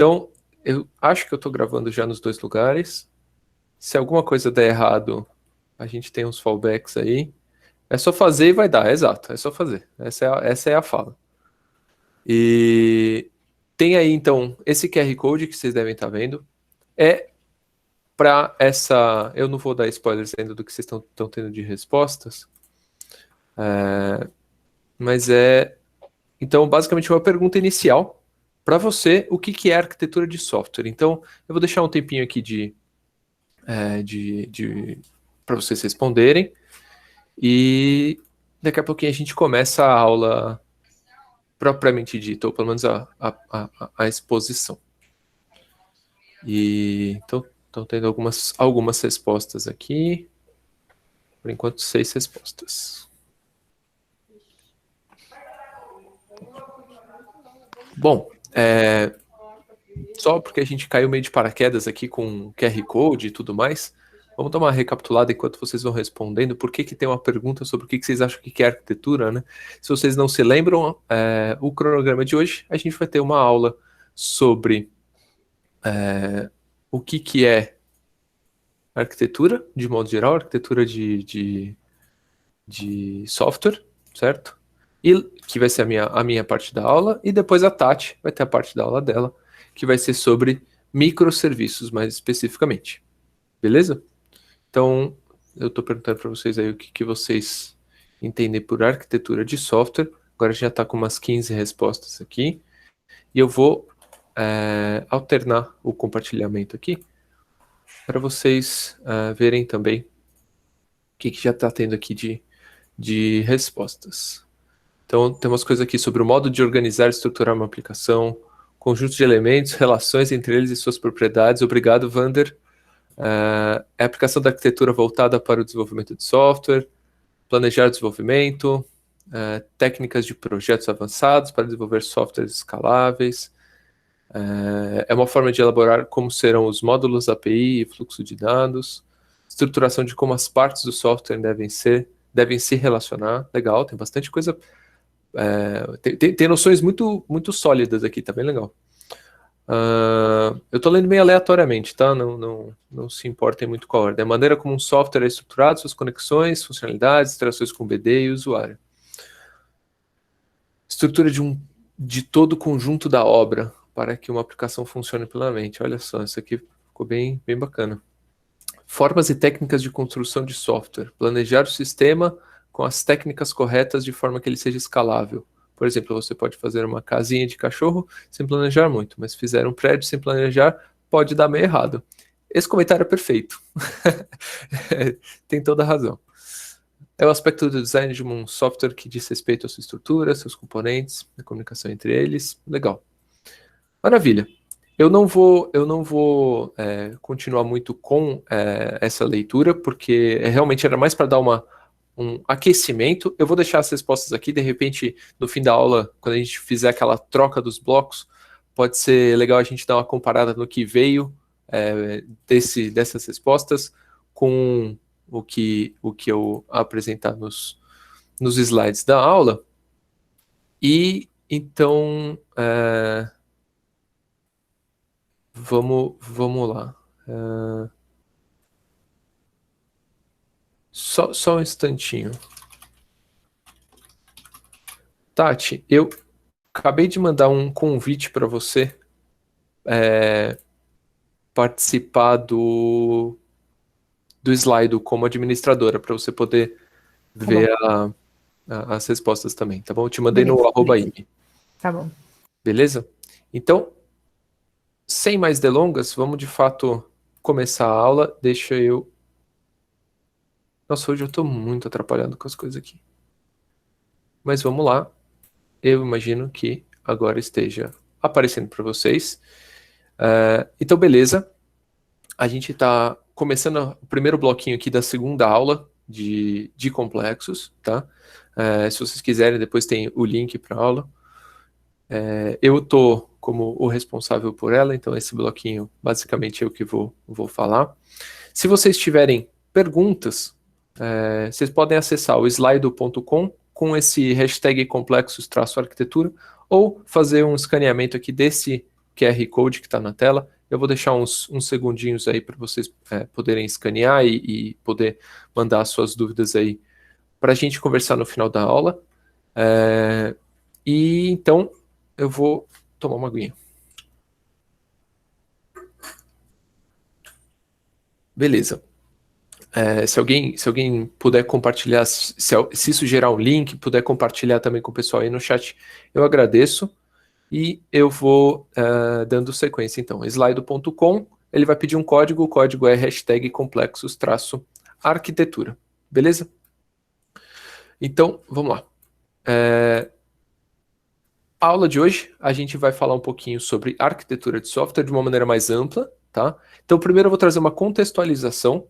Então, eu acho que eu estou gravando já nos dois lugares. Se alguma coisa der errado, a gente tem uns fallbacks aí. É só fazer e vai dar, exato, é só fazer. Essa é a fala. E tem aí, então, esse QR Code que vocês devem estar vendo. É para essa... Eu não vou dar spoilers ainda do que vocês estão tendo de respostas. Mas é... Então, basicamente, uma pergunta inicial para você, o que é arquitetura de software. Então, eu vou deixar um tempinho aqui para vocês responderem. E daqui a pouquinho a gente começa a aula propriamente dita, ou pelo menos a exposição. E então, estão tendo algumas respostas aqui. Por enquanto, 6 respostas. Bom, só porque a gente caiu meio de paraquedas aqui com QR Code e tudo mais, vamos dar uma recapitulada enquanto vocês vão respondendo. Por que tem uma pergunta sobre o que vocês acham que é arquitetura, né? Se vocês não se lembram, o cronograma de hoje, a gente vai ter uma aula sobre o que é arquitetura, de modo geral, arquitetura de software, certo? E que vai ser a minha parte da aula, e depois a Tati vai ter a parte da aula dela, que vai ser sobre microserviços, mais especificamente. Beleza? Então, eu estou perguntando para vocês aí o que vocês entendem por arquitetura de software. Agora a gente já está com umas 15 respostas aqui. E eu vou alternar o compartilhamento aqui para vocês verem também o que já está tendo aqui de respostas. Então, tem umas coisas aqui sobre o modo de organizar e estruturar uma aplicação, conjunto de elementos, relações entre eles e suas propriedades. Obrigado, Vander. A aplicação da arquitetura voltada para o desenvolvimento de software, planejar o desenvolvimento, técnicas de projetos avançados para desenvolver softwares escaláveis. É uma forma de elaborar como serão os módulos API e fluxo de dados, estruturação de como as partes do software devem se relacionar. Legal, tem bastante coisa. Tem noções muito, muito sólidas aqui, tá bem legal. Eu estou lendo meio aleatoriamente, tá? Não se importem muito com a ordem. A maneira como um software é estruturado, suas conexões, funcionalidades, interações com o BD e o usuário. Estrutura de todo o conjunto da obra para que uma aplicação funcione plenamente. Olha só, isso aqui ficou bem, bem bacana. Formas e técnicas de construção de software. Planejar o sistema com as técnicas corretas de forma que ele seja escalável. Por exemplo, você pode fazer uma casinha de cachorro sem planejar muito, mas se fizer um prédio sem planejar, pode dar meio errado. Esse comentário é perfeito. Tem toda a razão. É o aspecto do design de um software que diz respeito à sua estrutura, seus componentes, a comunicação entre eles. Legal. Maravilha. Eu não vou continuar muito com essa leitura, porque realmente era mais para dar um aquecimento. Eu vou deixar as respostas aqui, de repente, no fim da aula, quando a gente fizer aquela troca dos blocos, pode ser legal a gente dar uma comparada no que veio dessas respostas com o que eu apresentar nos slides da aula. E, então, vamos lá. Só um instantinho. Tati, eu acabei de mandar um convite para você participar do slide como administradora, para você poder ver as respostas também, tá bom? Eu te mandei no @ime. Tá bom. Beleza? Então, sem mais delongas, vamos de fato começar a aula. Deixa eu... Nossa, hoje eu estou muito atrapalhado com as coisas aqui. Mas vamos lá. Eu imagino que agora esteja aparecendo para vocês. Então, beleza. A gente está começando o primeiro bloquinho aqui da segunda aula de complexos, tá? Se vocês quiserem, depois tem o link para a aula. Eu estou como o responsável por ela, então esse bloquinho basicamente é o que vou falar. Se vocês tiverem perguntas, vocês podem acessar o slido.com com esse hashtag complexos-arquitetura ou fazer um escaneamento aqui desse QR Code que está na tela. Eu vou deixar uns segundinhos aí para vocês poderem escanear e poder mandar suas dúvidas aí para a gente conversar no final da aula. E então eu vou tomar uma aguinha. Beleza. Se alguém puder compartilhar, se isso gerar um link, puder compartilhar também com o pessoal aí no chat, eu agradeço. E eu vou dando sequência, então. Slido.com, ele vai pedir um código, o código é #complexos-arquitetura. Beleza? Então, vamos lá. A aula de hoje, a gente vai falar um pouquinho sobre arquitetura de software de uma maneira mais ampla, tá? Então, primeiro eu vou trazer uma contextualização.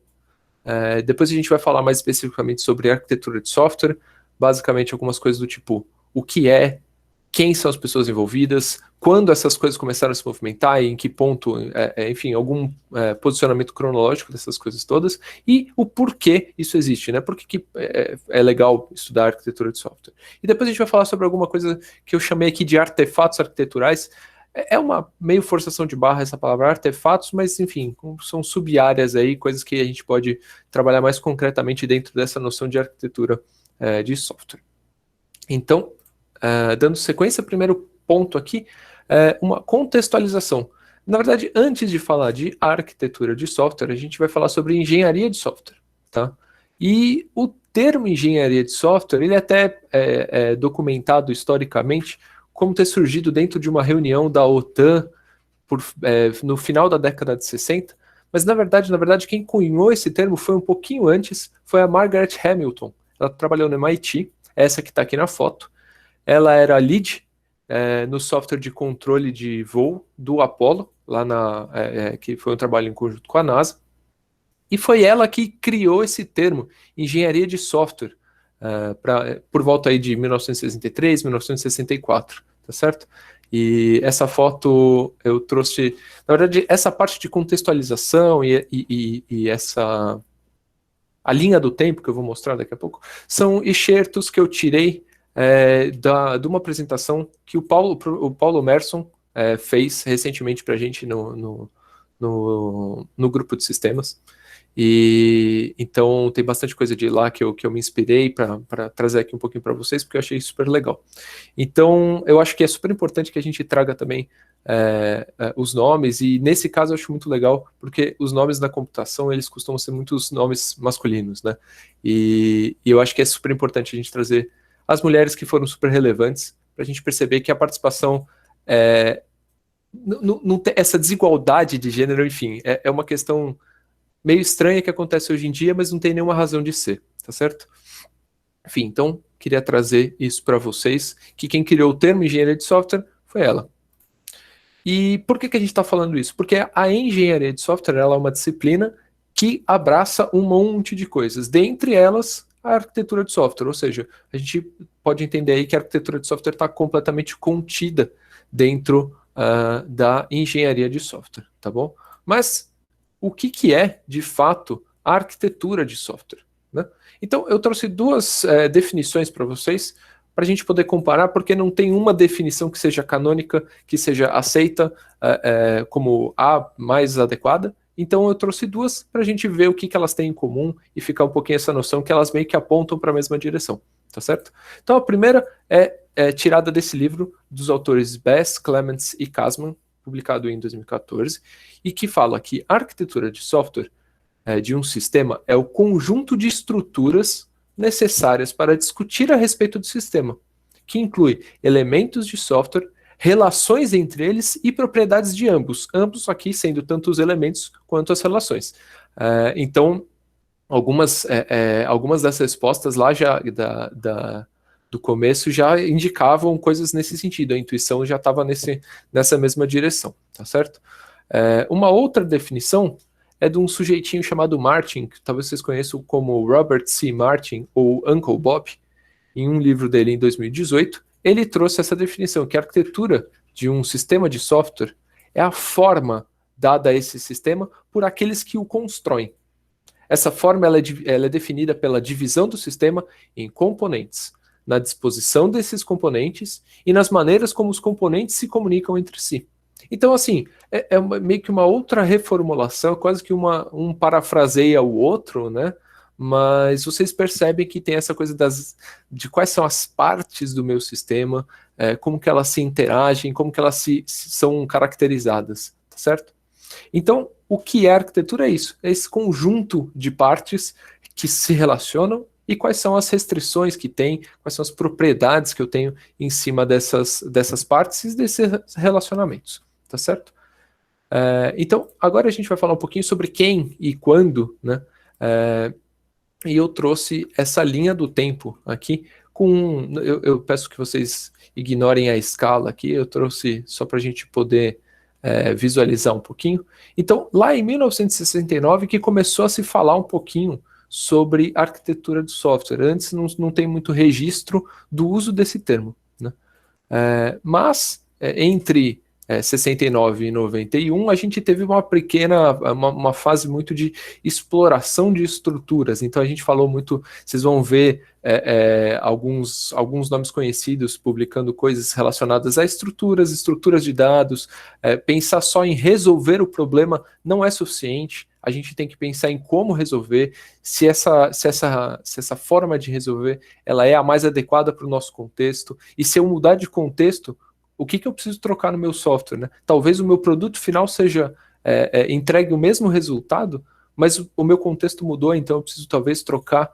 Depois a gente vai falar mais especificamente sobre arquitetura de software, basicamente algumas coisas do tipo o que é, quem são as pessoas envolvidas, quando essas coisas começaram a se movimentar e em que ponto, enfim, algum posicionamento cronológico dessas coisas todas, e o porquê isso existe, né? Por que é legal estudar arquitetura de software. E depois a gente vai falar sobre alguma coisa que eu chamei aqui de artefatos arquiteturais. É uma meio forçação de barra essa palavra artefatos, mas enfim, são sub-áreas aí, coisas que a gente pode trabalhar mais concretamente dentro dessa noção de arquitetura de software. Então, dando sequência, primeiro ponto aqui, uma contextualização. Na verdade, antes de falar de arquitetura de software, a gente vai falar sobre engenharia de software, tá? E o termo engenharia de software, ele até é documentado historicamente como ter surgido dentro de uma reunião da OTAN no final da década de 60, mas na verdade, quem cunhou esse termo foi um pouquinho antes, foi a Margaret Hamilton. Ela trabalhou no MIT, essa que está aqui na foto. Ela era lead no software de controle de voo do Apollo, lá que foi um trabalho em conjunto com a NASA. E foi ela que criou esse termo, engenharia de software, por volta aí de 1963, 1964, tá certo? E essa foto eu trouxe, na verdade, essa parte de contextualização e a linha do tempo que eu vou mostrar daqui a pouco, são excertos que eu tirei de uma apresentação que o Paulo Merson fez recentemente para a gente no grupo de sistemas. E então tem bastante coisa de lá que eu me inspirei para trazer aqui um pouquinho para vocês, porque eu achei super legal. Então eu acho que é super importante que a gente traga também os nomes, e nesse caso eu acho muito legal, porque os nomes da computação, eles costumam ser muitos nomes masculinos, né? E eu acho que é super importante a gente trazer as mulheres que foram super relevantes, para a gente perceber que a participação, não tem essa desigualdade de gênero, enfim, é uma questão meio estranha que acontece hoje em dia, mas não tem nenhuma razão de ser, tá certo? Enfim, então, queria trazer isso para vocês, que quem criou o termo engenharia de software foi ela. E por que a gente está falando isso? Porque a engenharia de software, ela é uma disciplina que abraça um monte de coisas, dentre elas a arquitetura de software, ou seja, a gente pode entender aí que a arquitetura de software está completamente contida dentro da engenharia de software, tá bom? Mas o que é, de fato, a arquitetura de software, né? Então, eu trouxe duas definições para vocês, para a gente poder comparar, porque não tem uma definição que seja canônica, que seja aceita como a mais adequada. Então, eu trouxe duas para a gente ver o que elas têm em comum e ficar um pouquinho essa noção que elas meio que apontam para a mesma direção, tá certo? Então, a primeira é tirada desse livro dos autores Bass, Clements e Kasman, publicado em 2014, e que fala que a arquitetura de software de um sistema é o conjunto de estruturas necessárias para discutir a respeito do sistema, que inclui elementos de software, relações entre eles e propriedades de ambos aqui sendo tanto os elementos quanto as relações. Então, algumas das respostas lá já do começo já indicavam coisas nesse sentido, a intuição já estava nessa mesma direção, tá certo? Uma outra definição é de um sujeitinho chamado Martin, que talvez vocês conheçam como Robert C. Martin, ou Uncle Bob. Em um livro dele em 2018, ele trouxe essa definição, que a arquitetura de um sistema de software é a forma dada a esse sistema por aqueles que o constroem. Essa forma ela é definida pela divisão do sistema em componentes, na disposição desses componentes e nas maneiras como os componentes se comunicam entre si. Então, assim, meio que uma outra reformulação, quase que um parafraseia o outro, né? Mas vocês percebem que tem essa coisa de quais são as partes do meu sistema, como que elas se interagem, como que elas são caracterizadas, tá certo? Então, o que é arquitetura é isso, é esse conjunto de partes que se relacionam e quais são as restrições que tem, quais são as propriedades que eu tenho em cima dessas partes e desses relacionamentos, tá certo? Então, agora a gente vai falar um pouquinho sobre quem e quando, né? E eu trouxe essa linha do tempo aqui eu peço que vocês ignorem a escala aqui, eu trouxe só para a gente poder visualizar um pouquinho. Então, lá em 1969 que começou a se falar um pouquinho sobre arquitetura de software. Antes não tem muito registro do uso desse termo, né? Mas entre 69 e 91 a gente teve uma fase muito de exploração de estruturas. Então a gente falou muito, vocês vão ver alguns nomes conhecidos publicando coisas relacionadas a estruturas de dados. Pensar só em resolver o problema não é suficiente. A gente tem que pensar em como resolver, se essa forma de resolver ela é a mais adequada para o nosso contexto, e se eu mudar de contexto, o que eu preciso trocar no meu software, né? Talvez o meu produto final seja entregue o mesmo resultado, mas o meu contexto mudou, então eu preciso talvez trocar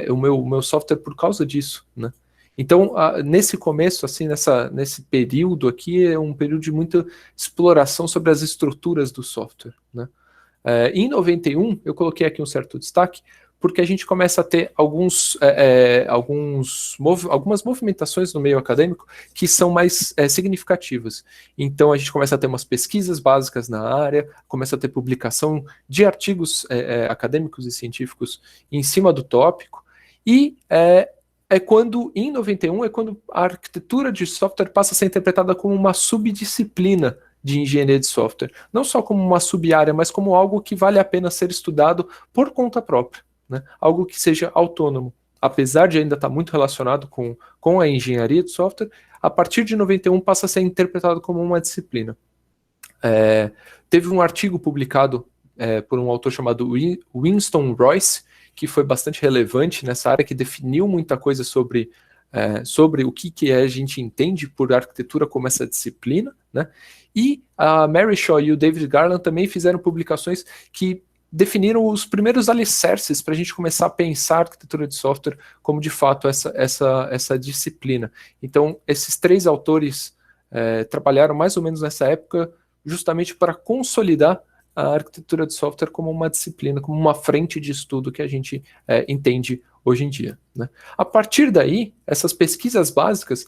o meu software por causa disso, né? Então, nesse começo, assim, nesse período aqui, é um período de muita exploração sobre as estruturas do software, né? Em 91, eu coloquei aqui um certo destaque, porque a gente começa a ter algumas movimentações no meio acadêmico que são mais significativas. Então, a gente começa a ter umas pesquisas básicas na área, começa a ter publicação de artigos acadêmicos e científicos em cima do tópico, e em 91, é quando a arquitetura de software passa a ser interpretada como uma subdisciplina de engenharia de software. Não só como uma sub-área, mas como algo que vale a pena ser estudado por conta própria, né? Algo que seja autônomo. Apesar de ainda estar muito relacionado com a engenharia de software, a partir de 91 passa a ser interpretado como uma disciplina. Teve um artigo publicado por um autor chamado Winston Royce, que foi bastante relevante nessa área, que definiu muita coisa sobre o que a gente entende por arquitetura como essa disciplina, né? E a Mary Shaw e o David Garland também fizeram publicações que definiram os primeiros alicerces para a gente começar a pensar a arquitetura de software como de fato essa disciplina. Então, esses três autores trabalharam mais ou menos nessa época justamente para consolidar a arquitetura de software como uma disciplina, como uma frente de estudo que a gente entende hoje em dia, né? A partir daí, essas pesquisas básicas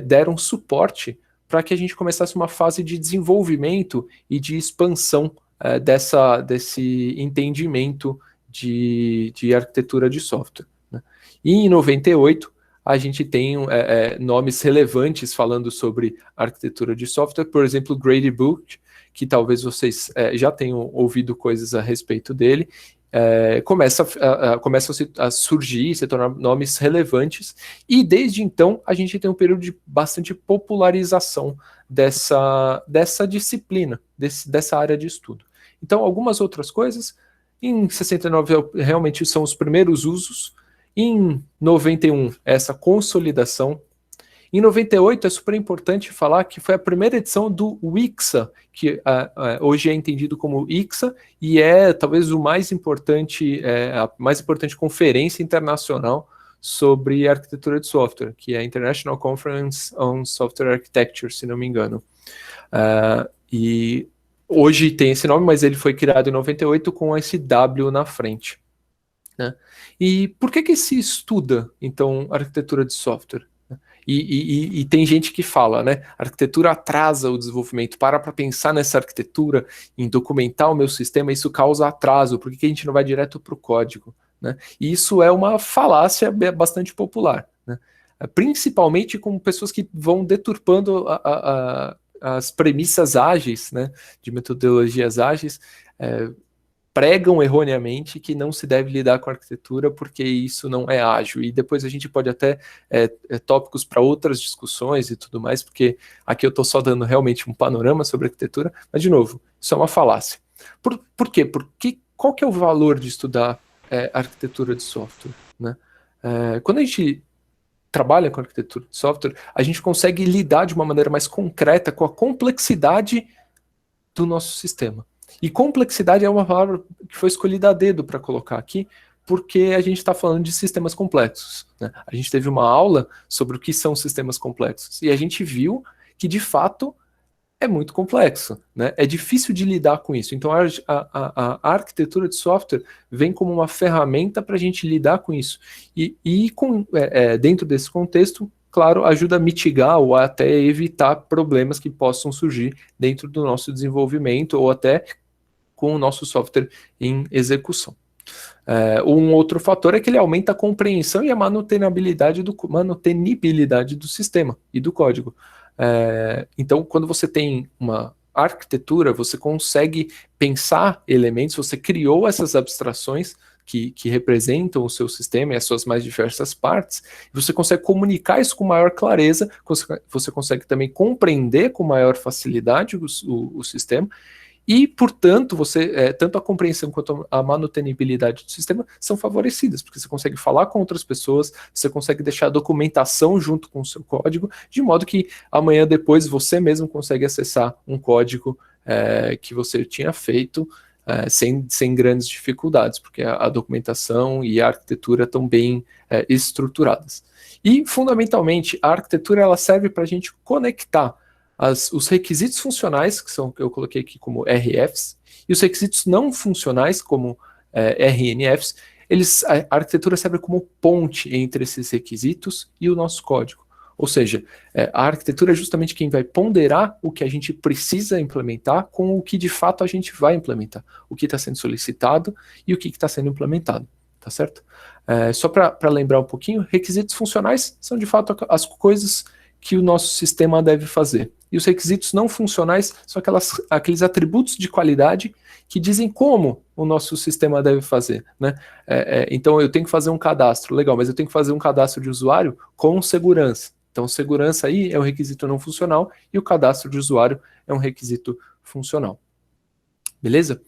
deram suporte para que a gente começasse uma fase de desenvolvimento e de expansão desse entendimento de arquitetura de software, né? E em 98, a gente tem nomes relevantes falando sobre arquitetura de software, por exemplo, Grady Booth, que talvez vocês já tenham ouvido coisas a respeito dele, começam a surgir, se tornar nomes relevantes, e desde então a gente tem um período de bastante popularização dessa disciplina, dessa área de estudo. Então, algumas outras coisas, em 69 realmente são os primeiros usos, em 91 essa consolidação. Em 98 é super importante falar que foi a primeira edição do WIXA, que hoje é entendido como ICSA, e é talvez a mais importante conferência internacional sobre arquitetura de software, que é a International Conference on Software Architecture, se não me engano. E hoje tem esse nome, mas ele foi criado em 98 com esse W na frente, né? E por que se estuda, então, arquitetura de software? E tem gente que fala, né? A arquitetura atrasa o desenvolvimento. Para pensar nessa arquitetura, em documentar o meu sistema, isso causa atraso. Por que a gente não vai direto para o código, né? E isso é uma falácia bastante popular, né? Principalmente com pessoas que vão deturpando as premissas ágeis, né? De metodologias ágeis. pregam erroneamente que não se deve lidar com arquitetura porque isso não é ágil. E depois a gente pode até tópicos para outras discussões e tudo mais, porque aqui eu estou só dando realmente um panorama sobre arquitetura, mas de novo, isso é uma falácia. Por quê? Porque qual que é o valor de estudar arquitetura de software, né? Quando a gente trabalha com arquitetura de software, a gente consegue lidar de uma maneira mais concreta com a complexidade do nosso sistema. E complexidade é uma palavra que foi escolhida a dedo para colocar aqui, porque a gente está falando de sistemas complexos, né? A gente teve uma aula sobre o que são sistemas complexos, e a gente viu que, de fato, é muito complexo, né? É difícil de lidar com isso. Então, a arquitetura de software vem como uma ferramenta para a gente lidar com isso. Dentro desse contexto, claro, ajuda a mitigar ou até evitar problemas que possam surgir dentro do nosso desenvolvimento ou até com o nosso software em execução. Um outro fator é que ele aumenta a compreensão e a manutenibilidade do sistema e do código. Então, quando você tem uma arquitetura, você consegue pensar elementos, você criou essas abstrações que representam o seu sistema e as suas mais diversas partes, você consegue comunicar isso com maior clareza, você consegue também compreender com maior facilidade o sistema, e, portanto, tanto a compreensão quanto a manutenibilidade do sistema são favorecidas, porque você consegue falar com outras pessoas, você consegue deixar a documentação junto com o seu código, de modo que amanhã depois você mesmo consegue acessar um código que você tinha feito sem grandes dificuldades, porque a documentação e a arquitetura estão bem estruturadas. E, fundamentalmente, a arquitetura ela serve para a gente conectar os requisitos funcionais, que eu coloquei aqui como RFs, e os requisitos não funcionais, como RNFs, a arquitetura serve como ponte entre esses requisitos e o nosso código. Ou seja, a arquitetura é justamente quem vai ponderar o que a gente precisa implementar com o que de fato a gente vai implementar, o que está sendo solicitado e o que está sendo implementado, tá certo? Só para lembrar um pouquinho, requisitos funcionais são de fato as coisas que o nosso sistema deve fazer. E os requisitos não funcionais são aqueles atributos de qualidade que dizem como o nosso sistema deve fazer, né? Então eu tenho que fazer um cadastro, legal, mas eu tenho que fazer um cadastro de usuário com segurança. Então segurança aí é um requisito não funcional e o cadastro de usuário é um requisito funcional. Beleza?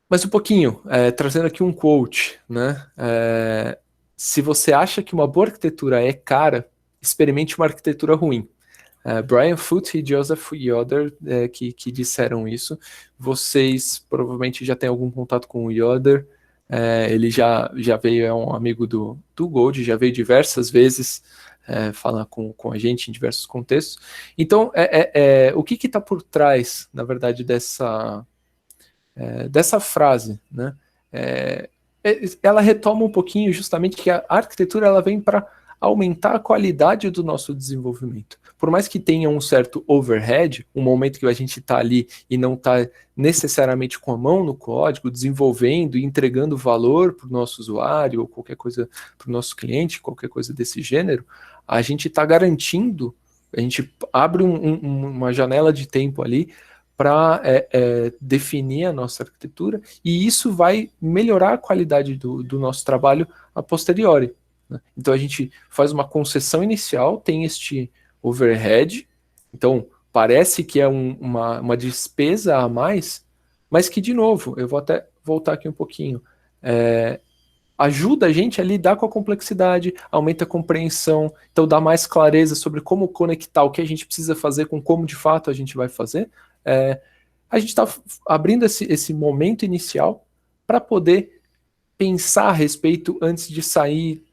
Mas um pouquinho, trazendo aqui um quote, né? Se você acha que uma boa arquitetura é cara, experimente uma arquitetura ruim. Brian Foote e Joseph Yoder que disseram isso. Vocês provavelmente já têm algum contato com o Yoder. Ele já veio, é um amigo do Gold, já veio diversas vezes falar com a gente em diversos contextos. Então, o que está por trás, na verdade, dessa frase, né? Ela retoma um pouquinho justamente que a arquitetura ela vem para aumentar a qualidade do nosso desenvolvimento. Por mais que tenha um certo overhead, um momento que a gente está ali e não está necessariamente com a mão no código, desenvolvendo e entregando valor para o nosso usuário ou qualquer coisa para o nosso cliente, qualquer coisa desse gênero, a gente está garantindo, a gente abre uma janela de tempo ali para definir a nossa arquitetura, e isso vai melhorar a qualidade do nosso trabalho a posteriori. Né? Então a gente faz uma concessão inicial, tem este overhead, então parece que é uma despesa a mais, mas que, de novo, eu vou até voltar aqui um pouquinho, ajuda a gente a lidar com a complexidade, aumenta a compreensão, então dá mais clareza sobre como conectar o que a gente precisa fazer com como de fato a gente vai fazer. A gente está abrindo esse momento inicial para poder pensar a respeito antes de sair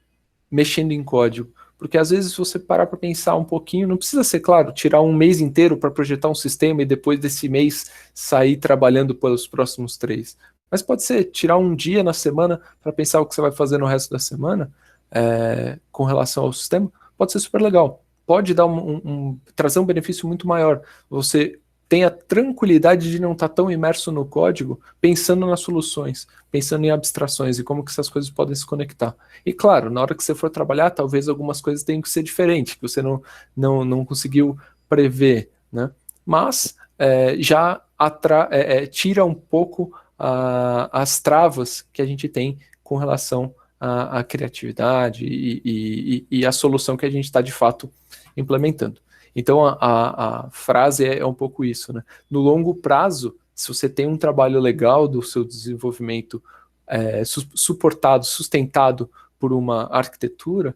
mexendo em código. Porque às vezes, se você parar para pensar um pouquinho, não precisa ser, claro, tirar um mês inteiro para projetar um sistema e depois desse mês sair trabalhando pelos próximos 3. Mas pode ser tirar um dia na semana para pensar o que você vai fazer no resto da semana com relação ao sistema. Pode ser super legal. Pode dar trazer um benefício muito maior. Você tem a tranquilidade de não estar tão imerso no código, pensando nas soluções, pensando em abstrações e como que essas coisas podem se conectar. E claro, na hora que você for trabalhar, talvez algumas coisas tenham que ser diferentes, que você não conseguiu prever, né? Mas já tira um pouco as travas que a gente tem com relação à criatividade e a solução que a gente está de fato implementando. Então a frase é um pouco isso, né? No longo prazo, se você tem um trabalho legal do seu desenvolvimento suportado, sustentado por uma arquitetura,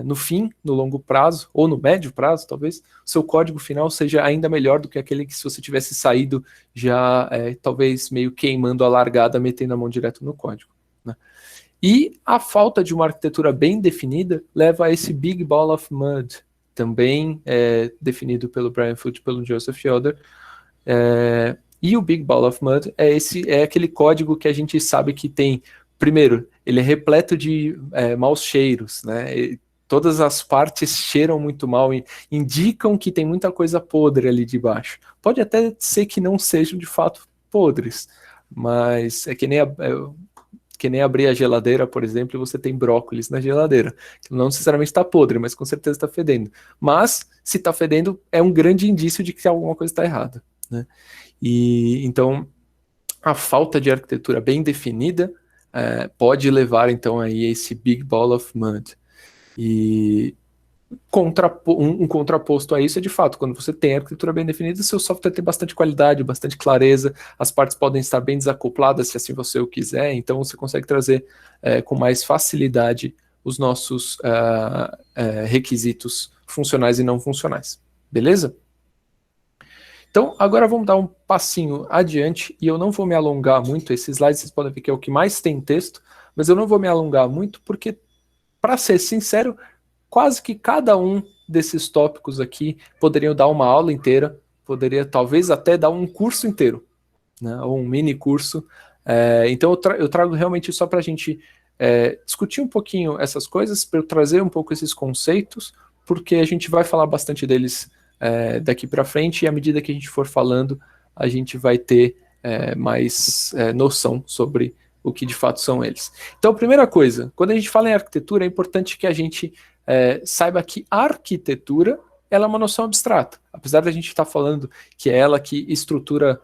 no fim, no longo prazo, ou no médio prazo, talvez, seu código final seja ainda melhor do que aquele que se você tivesse saído já, talvez, meio queimando a largada, metendo a mão direto no código, né? E a falta de uma arquitetura bem definida leva a esse Big Ball of Mud, também definido pelo Brian Foote e pelo Joseph Yoder. E o Big Ball of Mud é aquele código que a gente sabe que tem, primeiro, ele é repleto de maus cheiros, né? Todas as partes cheiram muito mal e indicam que tem muita coisa podre ali de baixo. Pode até ser que não sejam de fato podres, mas é que nem abrir a geladeira, por exemplo, e você tem brócolis na geladeira. Não necessariamente está podre, mas com certeza está fedendo. Mas, se está fedendo, é um grande indício de que alguma coisa está errada, né? E então, a falta de arquitetura bem definida pode levar, então, aí a esse Big Ball of Mud. E um contraposto a isso é, de fato, quando você tem a arquitetura bem definida, seu software tem bastante qualidade, bastante clareza, as partes podem estar bem desacopladas, se assim você o quiser, então você consegue trazer com mais facilidade os nossos requisitos funcionais e não funcionais. Beleza? Então, agora vamos dar um passinho adiante, e eu não vou me alongar muito, esse slide vocês podem ver que é o que mais tem texto, mas eu não vou me alongar muito, porque, para ser sincero, quase que cada um desses tópicos aqui poderiam dar uma aula inteira, poderia talvez até dar um curso inteiro, né, ou um mini curso. Então eu trago realmente só para a gente discutir um pouquinho essas coisas, para eu trazer um pouco esses conceitos, porque a gente vai falar bastante deles daqui para frente, e à medida que a gente for falando, a gente vai ter mais noção sobre o que de fato são eles. Então, primeira coisa, quando a gente fala em arquitetura, é importante que a gente saiba que a arquitetura ela é uma noção abstrata. Apesar da gente estar falando que é ela que estrutura,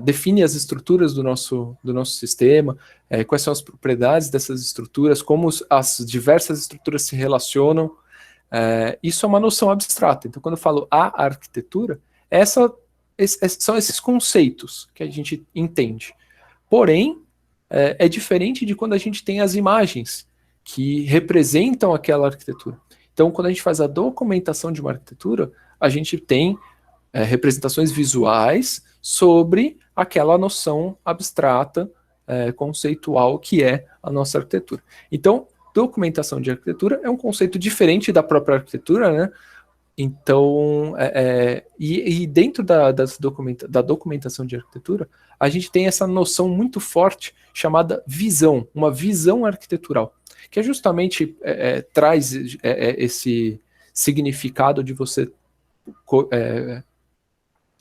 define as estruturas do nosso sistema, quais são as propriedades dessas estruturas, como as diversas estruturas se relacionam, isso é uma noção abstrata. Então, quando eu falo a arquitetura, são esses conceitos que a gente entende. Porém, é diferente de quando a gente tem as imagens que representam aquela arquitetura. Então, quando a gente faz a documentação de uma arquitetura, a gente tem representações visuais sobre aquela noção abstrata, conceitual que é a nossa arquitetura. Então, documentação de arquitetura é um conceito diferente da própria arquitetura, né? Então, dentro da documentação de arquitetura, a gente tem essa noção muito forte chamada visão, uma visão arquitetural, que justamente traz esse significado de você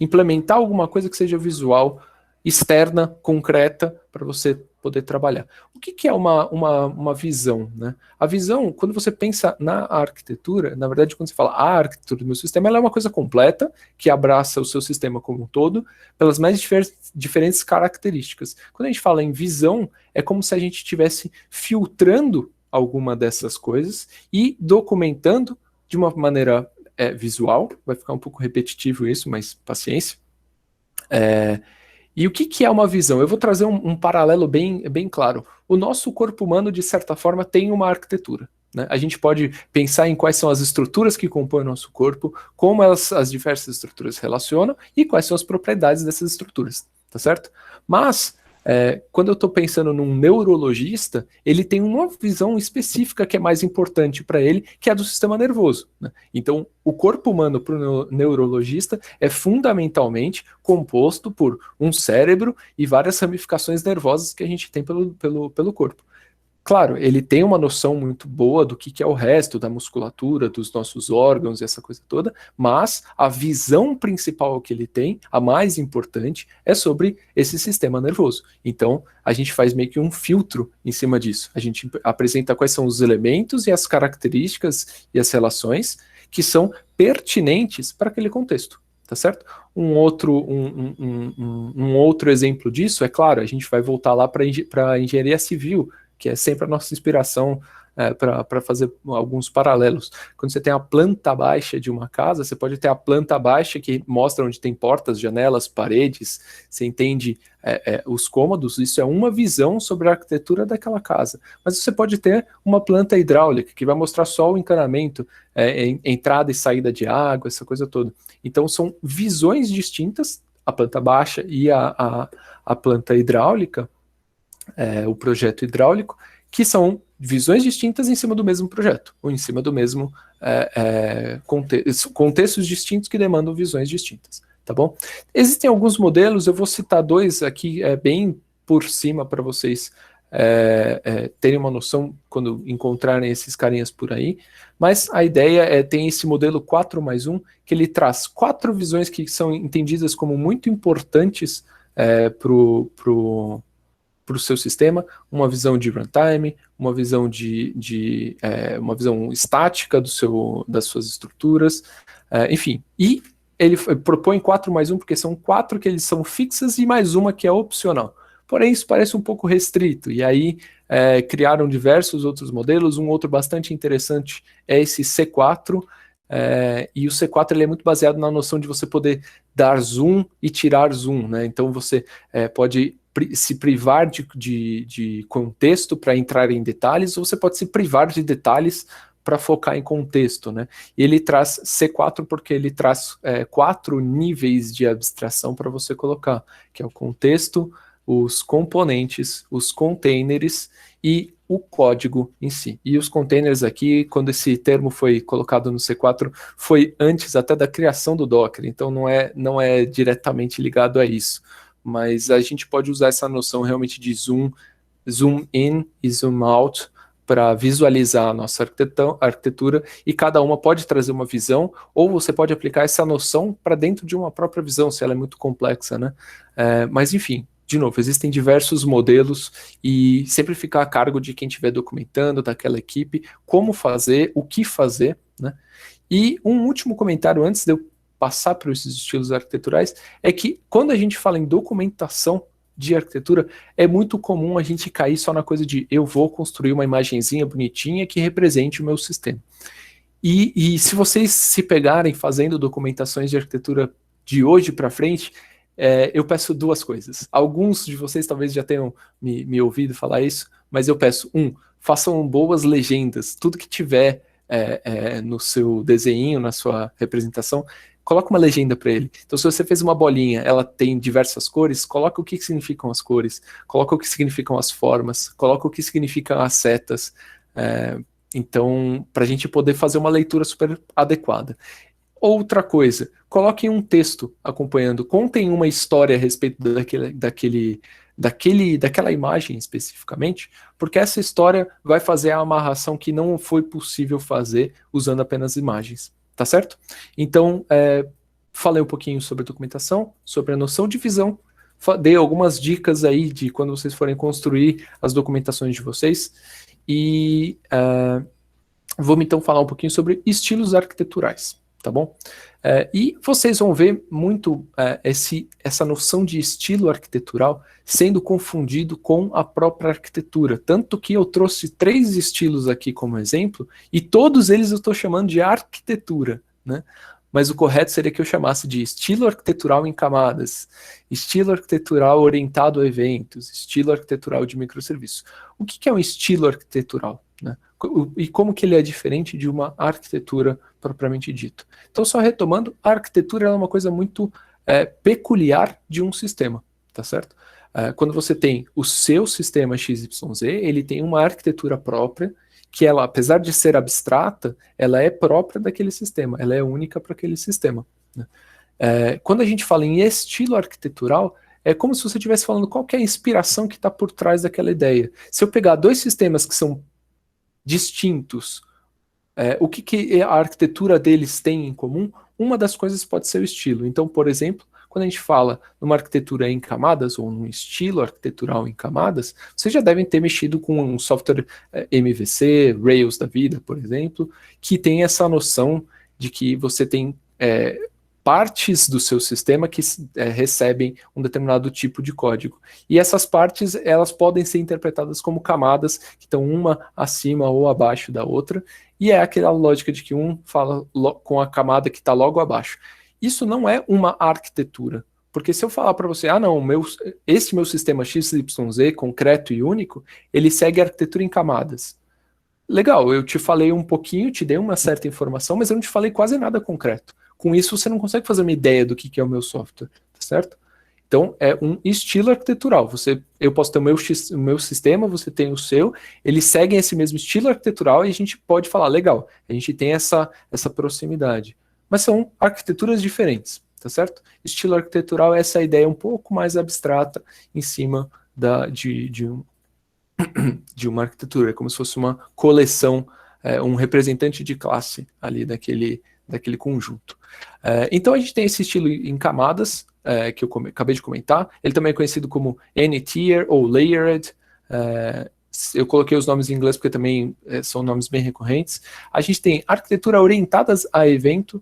implementar alguma coisa que seja visual, externa, concreta, para você poder trabalhar. O que é uma visão, né? A visão, quando você pensa na arquitetura, na verdade, quando você fala a arquitetura do meu sistema, ela é uma coisa completa, que abraça o seu sistema como um todo, pelas mais diferentes características. Quando a gente fala em visão, é como se a gente estivesse filtrando alguma dessas coisas e documentando de uma maneira visual, vai ficar um pouco repetitivo isso, mas paciência. E o que é uma visão? Eu vou trazer um paralelo bem claro. O nosso corpo humano, de certa forma, tem uma arquitetura, né? A gente pode pensar em quais são as estruturas que compõem o nosso corpo, como as diversas estruturas se relacionam e quais são as propriedades dessas estruturas, tá certo? Mas, quando eu estou pensando num neurologista, ele tem uma visão específica que é mais importante para ele, que é a do sistema nervoso, né? Então, o corpo humano para o neurologista é fundamentalmente composto por um cérebro e várias ramificações nervosas que a gente tem pelo corpo. Claro, ele tem uma noção muito boa do que é o resto da musculatura, dos nossos órgãos e essa coisa toda, mas a visão principal que ele tem, a mais importante, é sobre esse sistema nervoso. Então, a gente faz meio que um filtro em cima disso. A gente apresenta quais são os elementos e as características e as relações que são pertinentes para aquele contexto. tá certo? Um outro exemplo disso, é claro, a gente vai voltar lá para a engenharia civil, que é sempre a nossa inspiração para fazer alguns paralelos. Quando você tem a planta baixa de uma casa, você pode ter a planta baixa que mostra onde tem portas, janelas, paredes, você entende os cômodos, isso é uma visão sobre a arquitetura daquela casa. Mas você pode ter uma planta hidráulica, que vai mostrar só o encanamento, entrada e saída de água, essa coisa toda. Então são visões distintas, a planta baixa e a planta hidráulica, o projeto hidráulico, que são visões distintas em cima do mesmo projeto, ou em cima do mesmo contextos distintos que demandam visões distintas, tá bom? Existem alguns modelos, eu vou citar dois aqui bem por cima para vocês terem uma noção quando encontrarem esses carinhas por aí, mas a ideia tem esse modelo 4+1, que ele traz 4 visões que são entendidas como muito importantes para o seu sistema, uma visão de runtime, uma visão uma visão estática das suas estruturas, enfim. E ele propõe 4+1 porque são 4 que eles são fixas e mais uma que é opcional. Porém, isso parece um pouco restrito, e aí criaram diversos outros modelos. Um outro bastante interessante é esse C4, e o C4 ele é muito baseado na noção de você poder dar zoom e tirar zoom, né? Então você pode se privar de contexto para entrar em detalhes, ou você pode se privar de detalhes para focar em contexto, né? E ele traz C4 porque ele traz 4 níveis de abstração para você colocar, que é o contexto, os componentes, os containers e o código em si. E os containers aqui, quando esse termo foi colocado no C4, foi antes até da criação do Docker, então não é diretamente ligado a isso. Mas a gente pode usar essa noção realmente de zoom in e zoom out para visualizar a nossa arquitetura, e cada uma pode trazer uma visão, ou você pode aplicar essa noção para dentro de uma própria visão, se ela é muito complexa, né? Mas enfim, de novo, existem diversos modelos e sempre fica a cargo de quem estiver documentando, daquela equipe, como fazer, o que fazer, né? E um último comentário antes de eu passar por esses estilos arquiteturais é que quando a gente fala em documentação de arquitetura, é muito comum a gente cair só na coisa de eu vou construir uma imagenzinha bonitinha que represente o meu sistema. E se vocês se pegarem fazendo documentações de arquitetura de hoje para frente, eu peço 2 coisas. Alguns de vocês talvez já tenham me ouvido falar isso, mas eu peço, façam boas legendas. Tudo que tiver no seu desenho, na sua representação, coloca uma legenda para ele. Então, se você fez uma bolinha, ela tem diversas cores, coloca o que significam as cores, coloca o que significam as formas, coloca o que significam as setas. Então, para a gente poder fazer uma leitura super adequada. Outra coisa, coloquem um texto acompanhando, contem uma história a respeito daquela imagem especificamente, porque essa história vai fazer a amarração que não foi possível fazer usando apenas imagens, tá certo? Então, falei um pouquinho sobre a documentação, sobre a noção de visão, dei algumas dicas aí de quando vocês forem construir as documentações de vocês, e vamos então falar um pouquinho sobre estilos arquiteturais, tá bom? E vocês vão ver muito essa noção de estilo arquitetural sendo confundido com a própria arquitetura, tanto que eu trouxe 3 estilos aqui como exemplo, e todos eles eu estou chamando de arquitetura, né? Mas o correto seria que eu chamasse de estilo arquitetural em camadas, estilo arquitetural orientado a eventos, estilo arquitetural de microserviços. O que é um estilo arquitetural, né? E como que ele é diferente de uma arquitetura propriamente dita. Então, só retomando, a arquitetura é uma coisa muito peculiar de um sistema, tá certo? Quando você tem o seu sistema XYZ, ele tem uma arquitetura própria, que ela, apesar de ser abstrata, ela é própria daquele sistema, ela é única para aquele sistema, né? Quando a gente fala em estilo arquitetural, é como se você estivesse falando qual que é a inspiração que está por trás daquela ideia. Se eu pegar 2 sistemas que são distintos, o que a arquitetura deles tem em comum? Uma das coisas pode ser o estilo. Então, por exemplo, quando a gente fala numa arquitetura em camadas, ou num estilo arquitetural em camadas, vocês já devem ter mexido com um software MVC, Rails da vida, por exemplo, que tem essa noção de que você tem partes do seu sistema que recebem um determinado tipo de código. E essas partes, elas podem ser interpretadas como camadas que estão uma acima ou abaixo da outra, e é aquela lógica de que um fala com a camada que está logo abaixo. Isso não é uma arquitetura, porque se eu falar para você, não, esse meu sistema XYZ, concreto e único, ele segue a arquitetura em camadas. Legal, eu te falei um pouquinho, te dei uma certa informação, mas eu não te falei quase nada concreto. Com isso, você não consegue fazer uma ideia do que é o meu software, tá certo? Então, é um estilo arquitetural. Eu posso ter o meu sistema, você tem o seu, eles seguem esse mesmo estilo arquitetural e a gente pode falar, legal, a gente tem essa proximidade. Mas são arquiteturas diferentes, tá certo? Estilo arquitetural é essa ideia um pouco mais abstrata em cima de uma arquitetura, é como se fosse uma coleção, um representante de classe ali daquele conjunto. Então a gente tem esse estilo em camadas, que eu acabei de comentar. Ele também é conhecido como N-tier ou Layered. Eu coloquei os nomes em inglês porque também são nomes bem recorrentes. A gente tem arquitetura orientadas a eventos.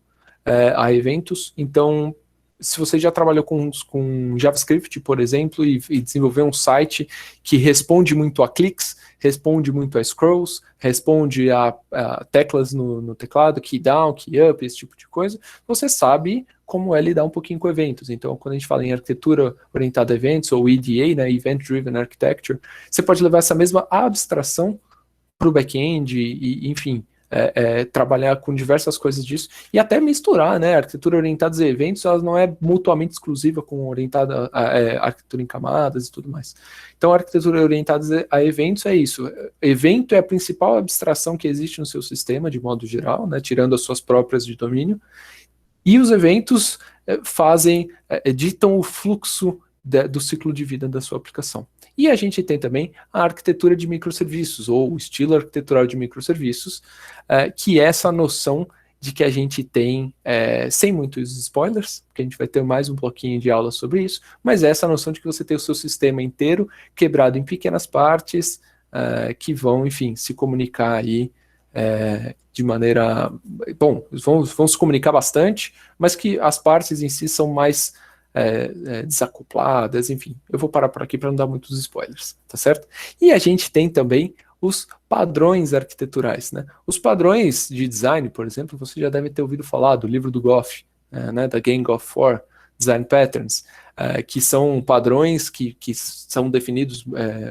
Então, se você já trabalhou com JavaScript, por exemplo, e desenvolveu um site que responde muito a cliques, responde muito a scrolls, responde a teclas no teclado, key down, key up, esse tipo de coisa, você sabe como é lidar um pouquinho com eventos. Então, quando a gente fala em arquitetura orientada a eventos, ou EDA, né, Event Driven Architecture, você pode levar essa mesma abstração para o back-end e, enfim, trabalhar com diversas coisas disso e até misturar, né? Arquitetura orientada a eventos, ela não é mutuamente exclusiva com orientada a arquitetura em camadas e tudo mais. Então, a arquitetura orientada a eventos é isso. Evento é a principal abstração que existe no seu sistema, de modo geral, né? Tirando as suas próprias de domínio. E os eventos ditam o fluxo do ciclo de vida da sua aplicação. E a gente tem também a arquitetura de microserviços, ou o estilo arquitetural de microserviços, que é essa noção de que a gente tem, sem muitos spoilers, porque a gente vai ter mais um bloquinho de aula sobre isso, mas é essa noção de que você tem o seu sistema inteiro quebrado em pequenas partes, que vão, enfim, se comunicar aí de maneira... Bom, vão se comunicar bastante, mas que as partes em si são mais... desacopladas, enfim, eu vou parar por aqui para não dar muitos spoilers, tá certo? E a gente tem também os padrões arquiteturais, né? Os padrões de design, por exemplo, você já deve ter ouvido falar do livro do Goff, né, da Gang of Four, Design Patterns, que são padrões que são definidos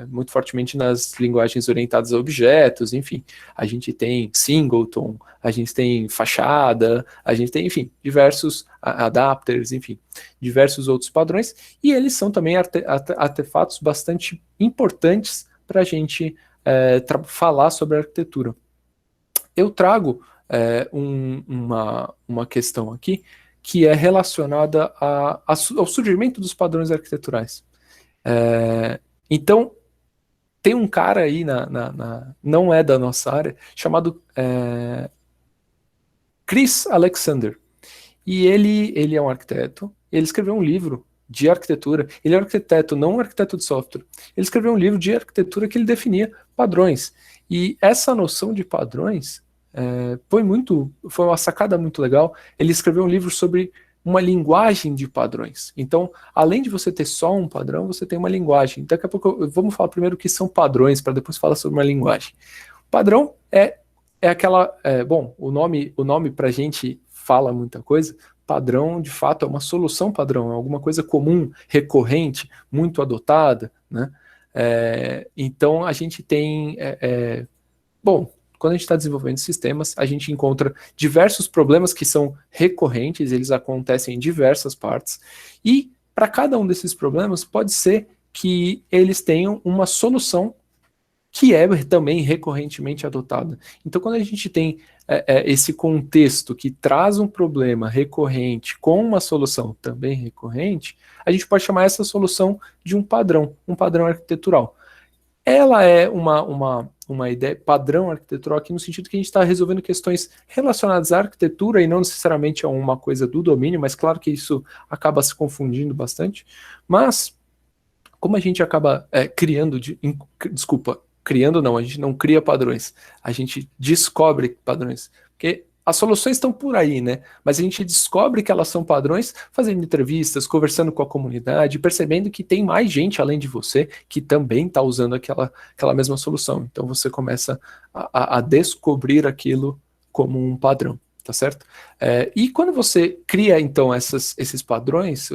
muito fortemente nas linguagens orientadas a objetos, enfim, a gente tem singleton, a gente tem fachada, a gente tem, enfim, diversos adapters, enfim, diversos outros padrões, e eles são também artefatos bastante importantes para a gente falar sobre a arquitetura. Eu trago uma questão aqui, que é relacionada ao surgimento dos padrões arquiteturais. Então, tem um cara aí, não é da nossa área, chamado Chris Alexander. E ele é um arquiteto, ele escreveu um livro de arquitetura, ele é um arquiteto, não um arquiteto de software. Ele escreveu um livro de arquitetura que ele definia padrões. E essa noção de padrões foi uma sacada muito legal. Ele escreveu um livro sobre uma linguagem de padrões. Então, além de você ter só um padrão, você tem uma linguagem. Daqui a pouco vamos falar primeiro o que são padrões, para depois falar sobre uma linguagem. Padrão é aquela... bom, o nome para a gente fala muita coisa. Padrão, de fato, é uma solução padrão, é alguma coisa comum, recorrente, muito adotada, né? Então, a gente tem... bom, quando a gente está desenvolvendo sistemas, a gente encontra diversos problemas que são recorrentes, eles acontecem em diversas partes, e para cada um desses problemas pode ser que eles tenham uma solução que é também recorrentemente adotada. Então, quando a gente tem esse contexto que traz um problema recorrente com uma solução também recorrente, a gente pode chamar essa solução de um padrão arquitetural. Ela é uma ideia padrão arquitetural aqui no sentido que a gente está resolvendo questões relacionadas à arquitetura e não necessariamente a uma coisa do domínio, mas claro que isso acaba se confundindo bastante. Mas, como a gente acaba criando não, a gente não cria padrões, a gente descobre padrões. Porque as soluções estão por aí, né? Mas a gente descobre que elas são padrões fazendo entrevistas, conversando com a comunidade, percebendo que tem mais gente além de você que também está usando aquela mesma solução. Então você começa a descobrir aquilo como um padrão, tá certo? E quando você cria, então, esses padrões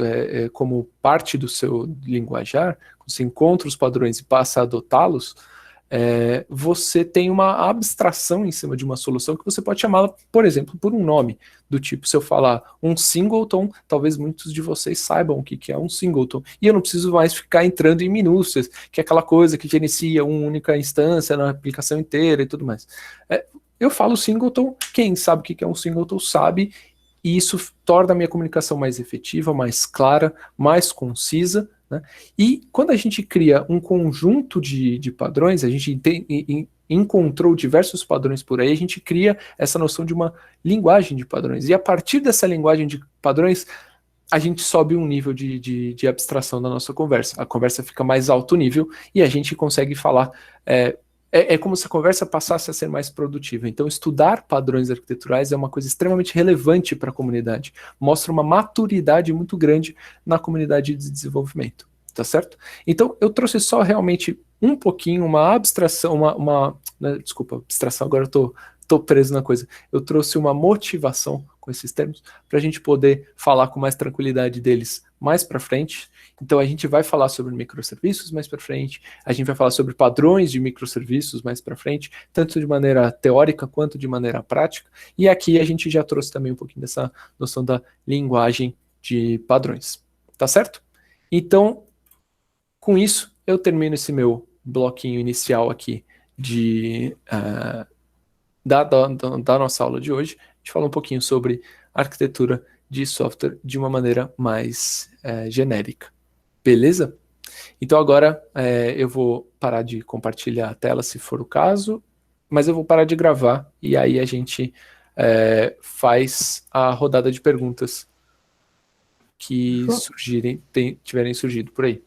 como parte do seu linguajar, você encontra os padrões e passa a adotá-los, você tem uma abstração em cima de uma solução que você pode chamá-la, por exemplo, por um nome, do tipo, se eu falar um singleton, talvez muitos de vocês saibam o que é um singleton, e eu não preciso mais ficar entrando em minúcias, que é aquela coisa que gerencia uma única instância na aplicação inteira e tudo mais. Eu falo singleton, quem sabe o que é um singleton sabe, e isso torna a minha comunicação mais efetiva, mais clara, mais concisa, né? E quando a gente cria um conjunto de padrões, a gente encontrou diversos padrões por aí, a gente cria essa noção de uma linguagem de padrões. E a partir dessa linguagem de padrões, a gente sobe um nível de abstração da nossa conversa. A conversa fica mais alto nível e a gente consegue falar. É como se a conversa passasse a ser mais produtiva. Então, estudar padrões arquiteturais é uma coisa extremamente relevante para a comunidade. Mostra uma maturidade muito grande na comunidade de desenvolvimento. Tá certo? Então, eu trouxe só realmente um pouquinho, uma abstração, desculpa, abstração, agora eu tô preso na coisa. Eu trouxe uma motivação com esses termos para a gente poder falar com mais tranquilidade deles mais para frente. Então a gente vai falar sobre microserviços mais para frente, a gente vai falar sobre padrões de microserviços mais para frente, tanto de maneira teórica quanto de maneira prática. E aqui a gente já trouxe também um pouquinho dessa noção da linguagem de padrões. Tá certo? Então, com isso, eu termino esse meu bloquinho inicial aqui da nossa aula de hoje. A gente falou um pouquinho sobre arquitetura de software de uma maneira mais genérica. Beleza? Então agora eu vou parar de compartilhar a tela se for o caso, mas eu vou parar de gravar e aí a gente faz a rodada de perguntas que tiverem surgido por aí.